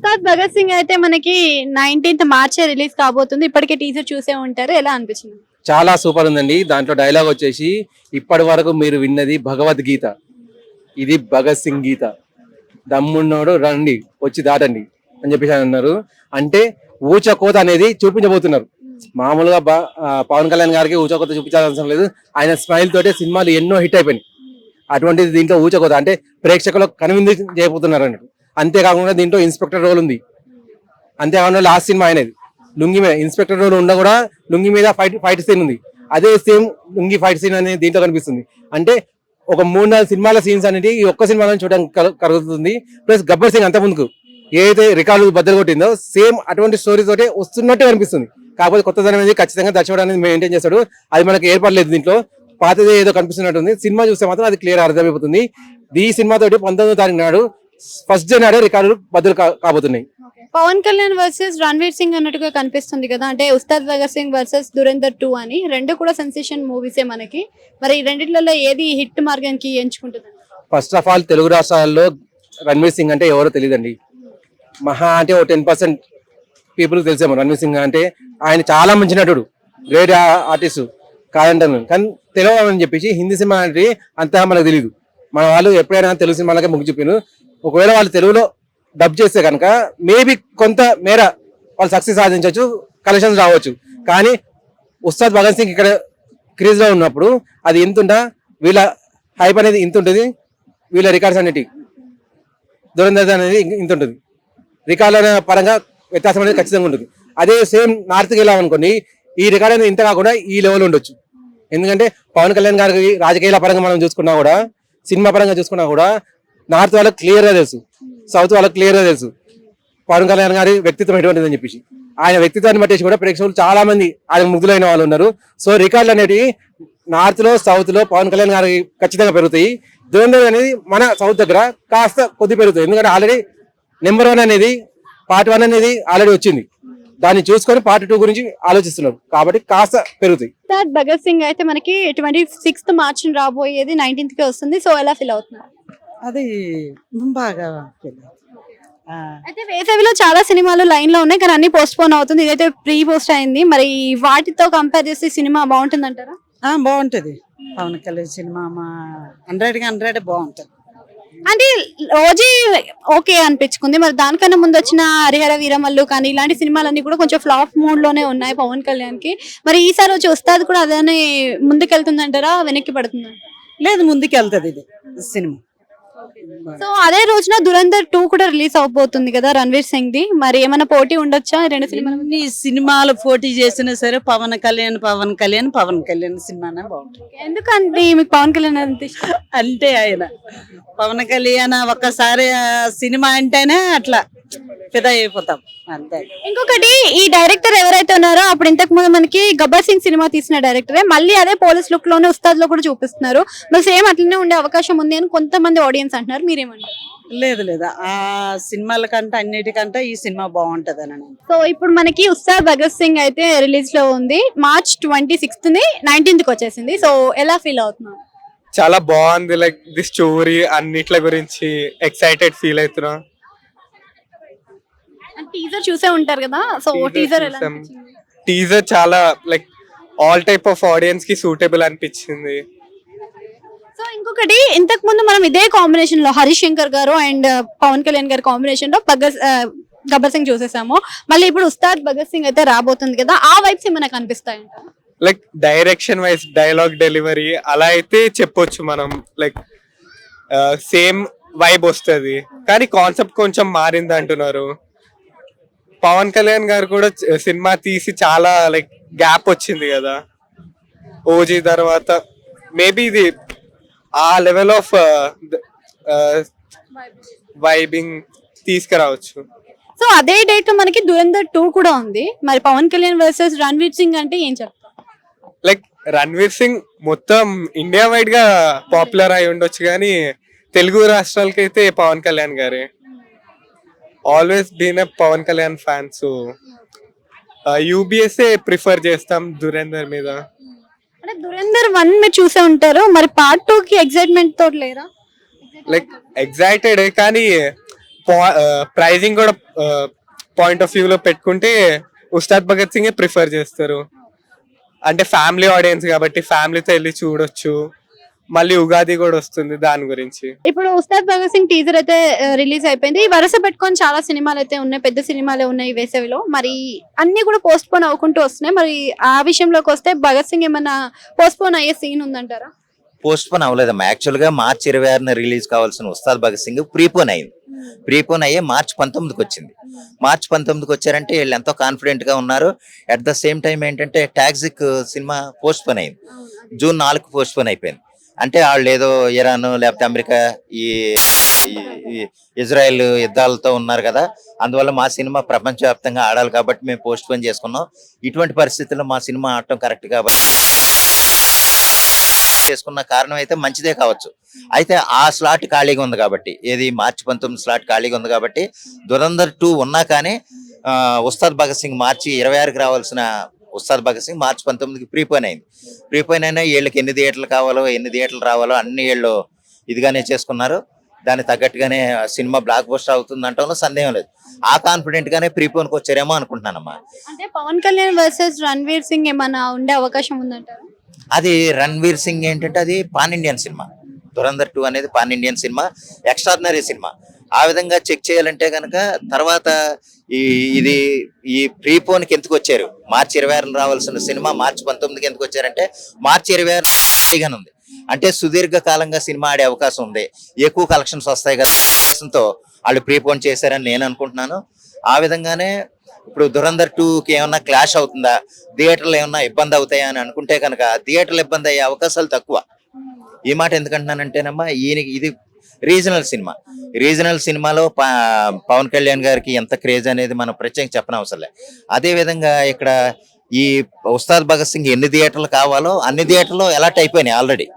ఉస్తాద్ భగత్ సింగ్ అయితే మనకి 19th మార్చే రిలీజ్ కాబోతుంది. ఇప్పటికే టీజర్ చూసే ఉంటారు. ఎలా అనిపించింది? చాలా సూపర్ ఉందండి. దాంట్లో డైలాగ్ వచ్చేసి ఇప్పటి వరకు మీరు విన్నది భగవద్గీత, ఇది భగత్ సింగ్ గీత. దమ్మున్నోడు రండి వచ్చి దాటండి అని చెప్పేసి అన్నారు. అంటే ఊచకోత అనేది చూపించబోతున్నారు. మామూలుగా పవన్ కళ్యాణ్ గారికి ఊచకోత చూపించాల్సిన అవసరం లేదు. ఆయన స్మైల్ తోటే సినిమాలు ఎన్నో హిట్ అయిపోయినాయి. అటువంటిది దీంట్లో ఊచకోత అంటే ప్రేక్షకులకు కనువిందు చేయబోతున్నారు అన్నట్టు. అంతేకాకుండా దీంట్లో ఇన్స్పెక్టర్ రోల్ ఉంది. అంతేకాకుండా లాస్ట్ సినిమా ఆయనది లుంగి మీద ఇన్స్పెక్టర్ రోల్ ఉండ కూడా లుంగి మీద ఫైట్ సీన్ ఉంది. అదే సేమ్ లుంగి ఫైట్ సీన్ అనేది దీంట్లో కనిపిస్తుంది. అంటే ఒక 3-4 సినిమాల సీన్స్ అనేది ఈ ఒక్క సినిమాలో చూడడానికి కలుగుతుంది. ప్లస్ గబ్బర్ సింగ్ అంత ముందుకు ఏదైతే రికార్డు బద్దలు కొట్టిందో సేమ్ అటువంటి స్టోరీ తోటే వస్తున్నట్టు కనిపిస్తుంది. కాకపోతే కొత్తదనం అనేది ఖచ్చితంగా దర్శకుడు అనేది మెయింటైన్ చేస్తాడు. అది మనకి ఏర్పడలేదు. దీంట్లో పాతదే ఏదో కనిపిస్తున్నట్టుంది. సినిమా చూస్తే మాత్రం అది క్లియర్ అర్థమైపోతుంది. ఈ సినిమా తోటి 19వ తారీఖు నాడు ఫస్ట్ డే నాడే రికార్డులు బద్దలు కాబోతున్నాయి. పవన్ కళ్యాణ్ వర్సెస్ రణ్వీర్ సింగ్ అన్నట్టుగా కనిపిస్తుంది కదా. అంటే ఉస్తాద్ భగత్ సింగ్ వర్సెస్ దురేందర్ 2 అని రెండు కూడా సెన్సేషన్ మూవీసే మనకి. మరి ఈ రెండిట్లలో ఏది హిట్ మార్గానికి ఎంచుకుంటుంది? ఫస్ట్ ఆఫ్ ఆల్ తెలుగు రాష్ట్రాల్లో రణ్వీర్ సింగ్ అంటే ఎవరో తెలియదండి. మహా అంటే ఓ 10% పీపుల్ తెలిసేమో రణ్వీర్ సింగ్ అంటే. ఆయన చాలా మంచి నటుడు, గ్రేట్ ఆర్టిస్ట్ కాదంటాను. కానీ తెలియని చెప్పేసి హిందీ సినిమా అంటే అంతగా మనకు తెలియదు. మన వాళ్ళు ఎప్పుడైనా తెలుగు సినిమాలకే మొగ్గు చూపాను. ఒకవేళ వాళ్ళు తెలుగులో డబ్ చేస్తే కనుక మేబీ కొంత మేర వాళ్ళు సక్సెస్ సాధించవచ్చు, కలెక్షన్స్ రావచ్చు. కానీ ఉస్తాద్ భగత్ సింగ్ ఇక్కడ క్రీజ్ లో ఉన్నప్పుడు అది ఎంత ఉంటా, వీళ్ళ హైప్ అనేది ఇంత ఉంటుంది, వీళ్ళ రికార్డ్స్ అనేటి దురంధర్ అనేది ఇంత ఉంటుంది. రికార్డుల పరంగా వ్యత్యాసం అనేది ఖచ్చితంగా ఉంటుంది. అదే సేమ్ నార్త్కి వెళ్ళామనుకోండి, ఈ రికార్డ్ అనేది ఇంత కాకుండా ఈ లెవెల్ ఉండొచ్చు. ఎందుకంటే పవన్ కళ్యాణ్ గారికి రాజకీయాల పరంగా మనం చూసుకున్నా కూడా, సినిమా పరంగా చూసుకున్నా కూడా నార్త్ వాళ్ళకి క్లియర్ గా తెలుసు, సౌత్ వాళ్ళకి క్లియర్ గా తెలుసు పవన్ కళ్యాణ్ గారి వ్యక్తిత్వం ఎటువంటిది అని చెప్పేసి. ఆయన వ్యక్తిత్వాన్ని బట్టేసి కూడా ప్రేక్షకులు చాలా మంది ఆయన ముగ్ధులైన వాళ్ళు ఉన్నారు. సో రికార్డులు అనేవి నార్త్ లో సౌత్ లో పవన్ కళ్యాణ్ గారికి ఖచ్చితంగా పెరుగుతాయి. దురంధర్ అనేది మన సౌత్ దగ్గర కాస్త కొద్ది పెరుగుతాయి. ఎందుకంటే ఆల్రెడీ నెంబర్ 1 అనేది పార్ట్ 1 అనేది ఆల్రెడీ వచ్చింది. దాన్ని చూసుకొని పార్ట్ 2 గురించి ఆలోచిస్తున్నారు కాబట్టి కాస్త పెరుగుతాయి. ఉస్తాద్ భగత్ సింగ్ అయితే మనకి 26th మార్చ్ రాబోయేది 19th కి వస్తుంది. సో ఎలా ఫీల్ అవుతున్నారు? అది బాగా అయితే వేసవిలో చాలా సినిమాలు లైన్ లో ఉన్నాయి కానీ అన్ని పోస్ట్ పోన్ అవుతుంది. ఇదైతే ప్రీ పోస్ట్ అయింది. మరి వాటితో కంపేర్ చేస్తే సినిమా బాగుంటుంది అంటారా? బాగుంటది. పవన్ కళ్యాణ్ సినిమా 100 బాగుంటది. అంటే రోజీ ఓకే అనిపించుకుంది. మరి దానికన్నా ముందు వచ్చిన హరిహర వీరమల్లు కానీ ఇలాంటి సినిమాలన్నీ కూడా కొంచెం ఫ్లాప్ మూడ్ లోనే ఉన్నాయి పవన్ కళ్యాణ్ కి. మరి ఈసారి వచ్చి ఉస్తాద్ కూడా అదే ముందుకెళ్తుంది అంటారా, వెనక్కి పడుతుంది? లేదు, ముందుకు వెళ్తుంది ఇది సినిమా. సో అదే రోజున దురంధర్ 2 కూడా రిలీజ్ అవబోతుంది కదా రణ్వీర్ సింగ్ ది. మరి ఏమైనా పోటీ ఉండొచ్చా రెండు సినిమాలు? అన్ని సినిమాలు పోటీ చేసినా సరే పవన్ కళ్యాణ్ సినిమానే బాగుంటుంది. ఎందుకంటే మీకు పవన్ కళ్యాణ్ అంత ఇష్టం? అంటే ఆయన పవన్ కళ్యాణ్ ఒక్కసారి సినిమా అంటేనే అట్లా ఫిదా అయిపోతాం అంతే. ఇంకొకటి, ఈ డైరెక్టర్ ఎవరైతే ఉన్నారో అప్పుడు ఇంతకు ముందు మనకి గబ్బర్ సింగ్ సినిమా తీసిన డైరెక్టరే మళ్ళీ అదే పోలీస్ లుక్ లోనే ఉస్తాద్ లో కూడా చూపిస్తున్నారు. మరి సేమ్ అట్లనే ఉండే అవకాశం ఉంది అని కొంతమంది ఆడియన్స్ అంటున్నారు. మీరేమంటారు? లేదు, ఆ సినిమాల కంటే అన్నిటికంటే ఈ సినిమా బాగుంటది అని. సో ఇప్పుడు మనకి ఉస్తాద్ భగత్ సింగ్ అయితే రిలీజ్ లో ఉంది. మార్చ్ 26th 19th కి వచ్చేసింది. సో ఎలా ఫీల్ అవుతున్నావు? చాలా బాగుంది. లైక్ ది స్టోరీ అన్నిట్ల గురించి ఎక్సైటెడ్ ఫీల్ అవుతున్నా. టీజర్ చూసే ఉంటారు కదా. సో టీజర్ ఎలా అనిపించింది? టీజర్ చాలా like all type of audience కి సూటబుల్ అనిపించింది. సో ఇంకొకటి, ఇంతకు ముందు మనం ఇదే కాంబినేషన్ లో హరీష్ శంకర్ గారు అండ్ పవన్ కళ్యాణ్ గారి కాంబినేషన్ లో గబ్బర్ సింగ్ చూసేసాము. మళ్ళీ ఇప్పుడు ఉస్తాద్ భగత్ సింగ్ అయితే రాబోతుంది కదా. ఆ వైబ్స్ ఏమైనా కనిపిస్తాయంట? Like direction wise, dialogue delivery అలా అయితే చెప్పొచ్చు మనం. లైక్ సేమ్ వైబ్ వస్తుంది కానీ కాన్సెప్ట్ కొంచెం మారింది అంటున్నారు. పవన్ కళ్యాణ్ గారు కూడా సినిమా తీసి చాలా లైక్ గ్యాప్ వచ్చింది కదా ఓజీ తర్వాత. మేబీ ఇది ఆ లెవెల్ ఆఫ్ వైబింగ్ తీసుకురావచ్చు. సో అదే డేట్ లో మనకి దురంధర్ 2 కూడా ఉంది. మరి పవన్ కళ్యాణ్ వర్సెస్ రణ్వీర్ సింగ్ అంటే ఏం చెప్తారు? లైక్ రణ్వీర్ సింగ్ మొత్తం ఇండియా వైడ్ గా పాపులర్ అయి ఉండొచ్చు కానీ తెలుగు రాష్ట్రాలకైతే పవన్ కళ్యాణ్ గారే. Always been a Pawan Kalyan fan. So UBSA prefer చేస్తాం దురేందర్ మీద. అంటే దురేందర్ 1 మీరు చూసే ఉంటారు. మరి పార్ట్ 2 కి ఎక్సైట్మెంట్ తోటి లేరా? లైక్ ఎగ్జైటెడ్ కానీ ప్రైజింగ్ కూడా పాయింట్ ఆఫ్ వ్యూలో పెట్టుకుంటే ఉస్తాద్ భగత్ సింగ్ ప్రిఫర్ చేస్తారు. అంటే ఫ్యామిలీ ఆడియన్స్ కాబట్టి ఫ్యామిలీతో వెళ్ళి చూడొచ్చు. మళ్ళీ ఉగాది కూడా వస్తుంది దాని గురించి. ఇప్పుడు ఉస్తాద్ భగత్ సింగ్ టీజర్ అయితే రిలీజ్ అయిపోయింది. వరుస పెట్టుకొని చాలా సినిమాలు అయితే ఉన్నాయి, పెద్ద సినిమాలే ఉన్నాయి వేసవిలో. మరి అన్ని కూడా పోస్ట్ పోన్ అవ్వకుంటూ వస్తున్నాయి. మరి ఆ విషయంలోకి వస్తే భగత్ సింగ్ ఏమన్నా పోస్ట్ పోన్ అయ్యే సీన్ ఉందంటారా? పోస్ట్ పోన్ అవ్వలేదమ్మా. యాక్చువల్ గా మార్చి 26న రిలీజ్ కావాల్సిన ఉస్తాద్ భగత్ సింగ్ ప్రీపోన్ అయింది. ప్రీపోన్ అయ్యే మార్చి 19కి వచ్చింది. మార్చి 19కి వచ్చారంటే వీళ్ళు ఎంతో కాన్ఫిడెంట్ గా ఉన్నారు. అట్ ద సేమ్ టైం ఏంటంటే టాక్సిక్ సినిమా పోస్ట్ పోన్ అయింది. జూన్ 4 పోస్ట్ పోన్ అయిపోయింది. అంటే వాళ్ళు ఏదో ఇరాన్ లేకపోతే అమెరికా ఈ ఇజ్రాయెల్ యుద్ధాలతో ఉన్నారు కదా, అందువల్ల మా సినిమా ప్రపంచవ్యాప్తంగా ఆడాలి కాబట్టి మేము పోస్ట్ పోన్ చేసుకున్నాం. ఇటువంటి పరిస్థితుల్లో మా సినిమా ఆడటం కరెక్ట్ కాబట్టి చేసుకున్న కారణం అయితే మంచిదే కావచ్చు. అయితే ఆ స్లాట్ ఖాళీగా ఉంది కాబట్టి, ఏది మార్చి 19 స్లాట్ ఖాళీగా ఉంది కాబట్టి దురంధర్ 2 ఉన్నా కానీ ఉస్తాద్ భగత్ సింగ్ మార్చి 26కి రావాల్సిన ఉస్తాద్ భగత్ సింగ్ మార్చి 19కి ప్రీపోన్ అయింది. ప్రీపోన్ అయినా వీళ్ళకి ఎన్ని థియేటర్లు కావాలో ఎన్ని థియేటర్లు రావాలో అన్ని వీళ్ళు ఇదిగానే చేసుకున్నారు. దానికి తగ్గట్టుగానే సినిమా బ్లాక్ బస్టర్ అవుతుంది అంటంలో సందేహం లేదు. ఆ కాన్ఫిడెంట్ గానే ప్రీపోన్కి వచ్చారేమో అనుకుంటున్నానమ్మా. అంటే పవన్ కళ్యాణ్ వర్సెస్ రణ్వీర్ సింగ్ ఏమన్నా ఉండే అవకాశం ఉందంటారా? అది రణ్వీర్ సింగ్ ఏంటంటే అది పాన్ ఇండియన్ సినిమా. దురంధర్ 2 అనేది pan Indian cinema, extraordinary cinema. ఆ విధంగా చెక్ చేయాలంటే కనుక తర్వాత ఇది ఈ ప్రీపోన్కి ఎందుకు వచ్చారు, మార్చి 26న రావాల్సిన సినిమా మార్చి 19కి ఎందుకు వచ్చారంటే మార్చి 26 ఉంది అంటే సుదీర్ఘ కాలంగా సినిమా ఆడే అవకాశం ఉంది, ఎక్కువ కలెక్షన్స్ వస్తాయి కదా ఉద్దేశంతో వాళ్ళు ప్రీపోన్ చేశారని నేను అనుకుంటున్నాను. ఆ విధంగానే ఇప్పుడు దురంధర్ 2కి ఏమన్నా క్లాష్ అవుతుందా, థియేటర్లు ఏమన్నా ఇబ్బంది అవుతాయా అని అనుకుంటే కనుక థియేటర్లు ఇబ్బంది అయ్యే అవకాశాలు తక్కువ. ఈ మాట ఎందుకంటున్నానంటేనమ్మా, ఇది రీజనల్ సినిమా. రీజనల్ సినిమాలో పవన్ కళ్యాణ్ గారికి ఎంత క్రేజ్ అనేది మనం ప్రత్యేకంగా చెప్పనవసరం లేదు. అదే విధంగా ఇక్కడ ఈ ఉస్తాద్ భగత్ సింగ్ ఎన్ని థియేటర్లు కావాలో అన్ని థియేటర్లు అలర్ట్ అయిపోయినాయి ఆల్రెడీ.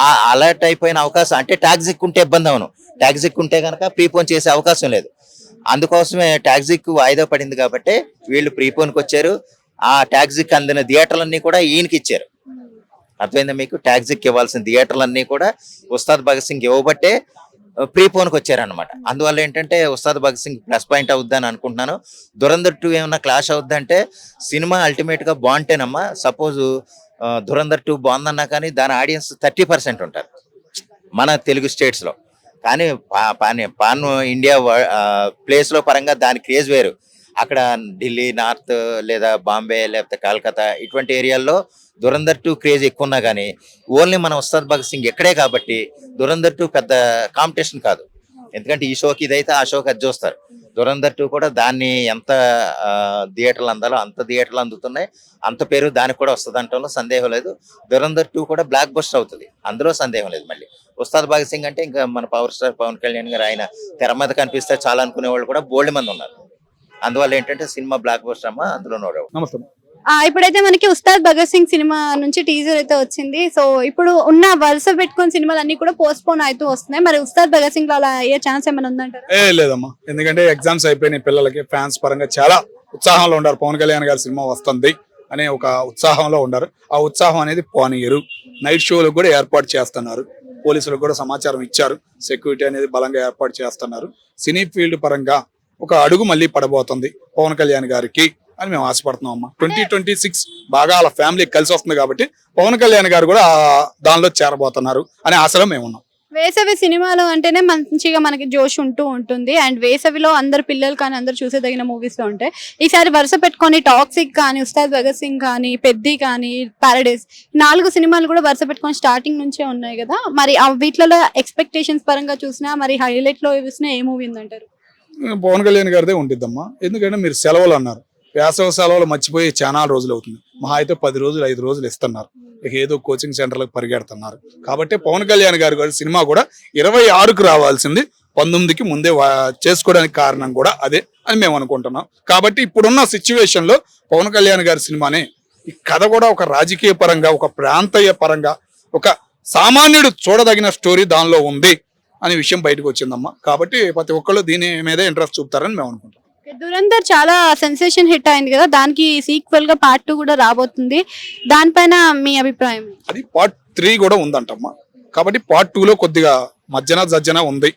ఆ అలర్ట్ అయిపోయిన అవకాశం అంటే టాక్సిక్ ఉంటే ఇబ్బంది అవును, టాక్సిక్ ఉంటే కనుక ప్రీపోన్ చేసే అవకాశం లేదు. అందుకోసమే టాక్సిక్ వాయిదా పడింది కాబట్టి వీళ్ళు ప్రీపోన్కి వచ్చారు. ఆ టాక్సిక్ అందిన థియేటర్లన్నీ కూడా ఈయనకి ఇచ్చారు. అర్థమైందా మీకు? టాక్సిక్ ఇవ్వాల్సిన థియేటర్లన్నీ కూడా ఉస్తాద్ భగత్ సింగ్ ఇవ్వబట్టే ప్రీపోన్కి వచ్చారనమాట. అందువల్ల ఏంటంటే ఉస్తాద్ భగత్ సింగ్ ప్లస్ పాయింట్ అవుద్దని అనుకుంటున్నాను. దురంధర్ 2 ఏమన్నా క్లాష్ అవుద్దంటే సినిమా అల్టిమేట్ గా బాగుంటేనమ్మా. సపోజ్ దురంధర్ 2 బాగుందన్నా కానీ దాని ఆడియన్స్ 30% ఉంటారు మన తెలుగు స్టేట్స్ లో. కానీ పాన్ ఇండియా ప్లేస్ లో పరంగా దాని క్రేజ్ వేరు. అక్కడ ఢిల్లీ నార్త్ లేదా బాంబే లేకపోతే కలకత్తా ఇటువంటి ఏరియాల్లో దురంధర్ 2 క్రేజ్ ఎక్కువ ఉన్నా కానీ ఓన్లీ మన ఉస్తాద్ భగత్ సింగ్ ఎక్కడే కాబట్టి దురంధర్ 2 పెద్ద కాంపిటీషన్ కాదు. ఎందుకంటే ఈ షోకి ఇదైతే ఆ షోకి అది చూస్తారు. దురంధర్ 2 కూడా దాన్ని ఎంత థియేటర్లు అందాలో అంత థియేటర్లు అందుతున్నాయి, అంత పేరు దానికి కూడా వస్తుంది అంటంలో సందేహం లేదు. దురంధర్ 2 కూడా బ్లాక్ బస్టర్ అవుతుంది, అందులో సందేహం లేదు. మళ్ళీ ఉస్తాద్ భగత్ సింగ్ అంటే ఇంకా మన పవర్ స్టార్ పవన్ కళ్యాణ్ గారు ఆయన తెర మీద కనిపిస్తే చాలా అనుకునే వాళ్ళు కూడా బోల్డ్ మంది ఉన్నారు. అందువల్ల ఏంటంటే సినిమా బ్లాక్ బస్టర్ అమ్మా, అందులో నో డౌట్. నమస్తే. ఇప్పుడైతే మనకి ఉస్తాద్ భగత్ సింగ్ సినిమా నుంచి టీజర్ అయితే వచ్చింది. సో ఇప్పుడు ఉన్న వరుస పెట్టుకున్న సినిమాలు అన్ని కూడా పోస్ట్ పోన్ అవుతూ వస్తున్నాయి. మరి ఉస్తాద్ భగత్ సింగ్ లో అలా అయ్యే ఛాన్స్ ఏమైనా ఉందంటారా? లేదమ్మా, ఎందుకంటే ఎగ్జామ్స్ అయిపోయినాయి పిల్లలకి. ఫ్యాన్స్ పరంగా చాలా ఉత్సాహంలో ఉన్నారు. పవన్ కళ్యాణ్ గారి సినిమా వస్తుంది అనే ఒక ఉత్సాహంలో ఉన్నారు. ఆ ఉత్సాహం అనేది పోనీయరు. నైట్ షోలకు కూడా ఏర్పాటు చేస్తున్నారు. పోలీసులకు కూడా సమాచారం ఇచ్చారు. సెక్యూరిటీ అనేది బలంగా ఏర్పాటు చేస్తున్నారు. సినీ ఫీల్డ్ పరంగా ఒక అడుగు మళ్ళీ పడబోతుంది పవన్ కళ్యాణ్ గారికి అని మేము ఆశపడుతున్నాం అమ్మా. 2026 బాగా వాళ్ళ ఫ్యామిలీ కలిసి వస్తుంది కాబట్టి పవన్ కళ్యాణ్ గారు కూడా దానిలో చేరబోతున్నారు అనే ఆశలో మేము ఉన్నాం. వేసవి సినిమాలు అంటేనే మంచిగా మనకి జోష్ ఉంటూ ఉంటుంది. అండ్ వేసవిలో అందరు పిల్లలు కానీ అందరు చూసేదగిన మూవీస్ లో ఉంటాయి. ఈసారి వరుస పెట్టుకొని టాక్సిక్ కానీ, ఉస్తాద్ భగత్ సింగ్ కానీ, పెద్ది కానీ, పారడైస్ 4 సినిమాలు కూడా వరుస పెట్టుకొని స్టార్టింగ్ నుంచే ఉన్నాయి కదా. మరి వీటిలో ఎక్స్పెక్టేషన్స్ పరంగా చూసినా, మరి హైలైట్ లో చూసినా ఏ మూవీ ఉందంటారు? పవన్ కళ్యాణ్ గారిదే ఉండిద్దమ్మా. ఎందుకంటే మీరు సెలవులు అన్నారు, వేసవి సెలవులు మర్చిపోయి చాలా రోజులు అవుతుంది. మహా అయితే 10 రోజులు 5 రోజులు ఇస్తున్నారు. ఏదో కోచింగ్ సెంటర్లకు పరిగెడుతున్నారు. కాబట్టి పవన్ కళ్యాణ్ గారి సినిమా కూడా 26కు రావాల్సింది 19కి ముందే చేసుకోవడానికి కారణం కూడా అదే అని మేము అనుకుంటున్నాం. కాబట్టి ఇప్పుడున్న సిచ్యువేషన్ లో పవన్ కళ్యాణ్ గారి సినిమానే ఈ కథ కూడా ఒక రాజకీయ పరంగా, ఒక ప్రాంతీయ పరంగా, ఒక సామాన్యుడు చూడదగిన స్టోరీ దానిలో ఉంది అనే విషయం బయటకు వచ్చిందమ్మా. కాబట్టి ప్రతి ఒక్కళ్ళు దీని మీద ఇంట్రెస్ట్ చూపుతారని మేము అనుకుంటాం. దురంధర్ చాలా సెన్సేషన్ హిట్ అయింది కదా, దానికి సీక్వెల్ గా పార్ట్ 2 కూడా రాబోతుంది. దానిపైన మీ అభిప్రాయం? అది పార్ట్ 3 కూడా ఉందంటమ్మా. కాబట్టి పార్ట్ 2లో కొద్దిగా మధ్యన జజ్జన ఉంది.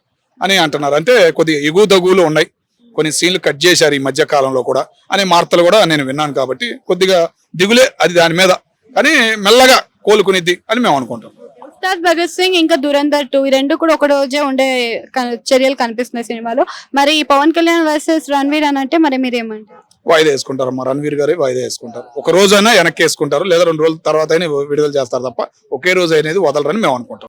అని అంటున్నారు. అంటే కొద్దిగా ఎగువ తగులు ఉన్నాయి, కొన్ని సీన్లు కట్ చేశారు ఈ మధ్య కాలంలో కూడా అనే వార్తలు కూడా నేను విన్నాను. కాబట్టి కొద్దిగా దిగులే అది దాని మీద, కానీ మెల్లగా కోలుకునిద్ది అని మేము అనుకుంటాం. ఉస్తాద్ భగత్ సింగ్ ఇంకా దురంధర్ 2 ఈ రెండు కూడా ఒక రోజే ఉండే చర్యలు కనిపిస్తున్నాయి సినిమాలో. మరి పవన్ కళ్యాణ్ వర్సెస్ రణ్వీర్ అని అంటే మరి మీరేమంటారు? వాయిదా వేసుకుంటారమ్మా, రణ్వీర్ గారే వాయిదా వేసుకుంటారు. ఒక రోజైనా వెనక్కి వేసుకుంటారు, లేదా 2 రోజుల తర్వాత అయినా విడుదల చేస్తారు తప్ప ఒకే రోజు అనేది వదలరని మేము అనుకుంటాం.